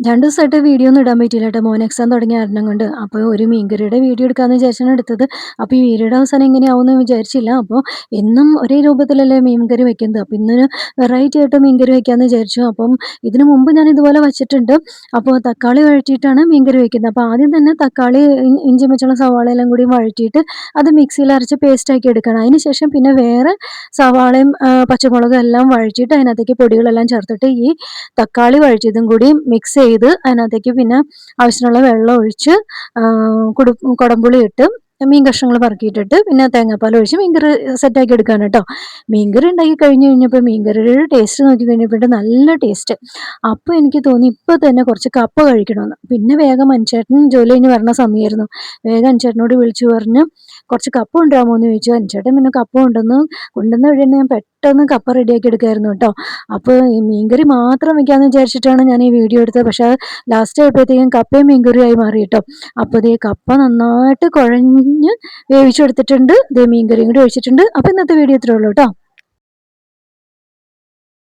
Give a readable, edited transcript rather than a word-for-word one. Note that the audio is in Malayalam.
2 ദിവസമായിട്ട് വീഡിയോ ഒന്നും ഇടാൻ പറ്റിയില്ല കേട്ടോ. മോന് എക്സാം തുടങ്ങിയ കാരണം കൊണ്ട്. അപ്പോൾ ഒരു മീൻകറിയുടെ വീഡിയോ എടുക്കാമെന്ന് വിചാരിച്ചാണ് എടുത്തത്. അപ്പോൾ ഈ വീഡിയോയുടെ അവസാനം എങ്ങനെയാവുമെന്ന് വിചാരിച്ചില്ല. അപ്പോൾ എന്നും ഒരേ രൂപത്തിലല്ലേ മീൻകറി വെക്കുന്നത്. അപ്പോൾ ഇന്നൊരു വെറൈറ്റി ആയിട്ട് മീൻകറി വെക്കാമെന്ന് വിചാരിച്ചു. അപ്പം ഇതിനു മുമ്പ് ഞാൻ ഇതുപോലെ വച്ചിട്ടുണ്ട്. അപ്പോൾ തക്കാളി വഴറ്റിയിട്ടാണ് മീൻകറി വെക്കുന്നത്. അപ്പോൾ ആദ്യം തന്നെ തക്കാളി, ഇഞ്ചി, പച്ചമുളക്, സവാള എല്ലാം കൂടി വഴറ്റിയിട്ട് അത് മിക്സിയിൽ അരച്ച് പേസ്റ്റാക്കി എടുക്കണം. അതിന് ശേഷം പിന്നെ വേറെ സവാളയും പച്ചമുളകും എല്ലാം വഴറ്റിയിട്ട് അതിനകത്തേക്ക് പൊടികളെല്ലാം ചേർത്തിട്ട് ഈ തക്കാളി വഴറ്റിയതും കൂടി മിക്സ് ചെയ്ത് അതിനകത്തേക്ക് പിന്നെ ആവശ്യത്തിനുള്ള വെള്ളം ഒഴിച്ച് കുടംപുളി ഇട്ട് മീൻ കഷ്ണങ്ങൾ പറക്കിയിട്ടിട്ട് പിന്നെ തേങ്ങാപ്പാൽ ഒഴിച്ച് മീൻകറി സെറ്റാക്കി എടുക്കുകയാണ് കേട്ടോ. മീൻകറി ഉണ്ടാക്കി കഴിഞ്ഞ് കഴിഞ്ഞപ്പോൾ മീൻകറിയുടെ ടേസ്റ്റ് നോക്കി കഴിഞ്ഞപ്പോൾ നല്ല ടേസ്റ്റ്. അപ്പോൾ എനിക്ക് തോന്നി ഇപ്പോൾ തന്നെ കുറച്ച് കപ്പ കഴിക്കണമെന്ന്. പിന്നെ വേഗം അനുചേട്ടൻ ജോലി കഴിഞ്ഞ് വരണ സമയമായിരുന്നു. വേഗം അനുചേട്ടനോട് വിളിച്ചു പറഞ്ഞ് കുറച്ച് കപ്പ കൊണ്ടുവരാമോ എന്ന് ചോദിച്ചു. അനുചേട്ടൻ പിന്നെ കപ്പ കൊണ്ടുവന്ന വഴി തന്നെ ഞാൻ പെട്ടെന്ന് കപ്പ റെഡിയാക്കി എടുക്കായിരുന്നു കേട്ടോ. അപ്പോൾ ഈ മീൻകറി മാത്രം വെക്കാമെന്ന് വിചാരിച്ചിട്ടാണ് ഞാൻ ഈ വീഡിയോ എടുത്തത്. പക്ഷേ ലാസ്റ്റ് ആയപ്പോഴത്തേക്കും കപ്പയും മീൻകറിയായി മാറി കേട്ടോ. അപ്പോൾ ദേ കപ്പ നന്നായിട്ട് കുഴഞ്ഞ് വേവിച്ചെടുത്തിട്ടുണ്ട്. ദേ മീൻകറിയും കൂടി ഒഴിച്ചിട്ടുണ്ട്. അപ്പോൾ ഇന്നത്തെ വീഡിയോ ഇത്രയേ ഉള്ളൂ കേട്ടോ.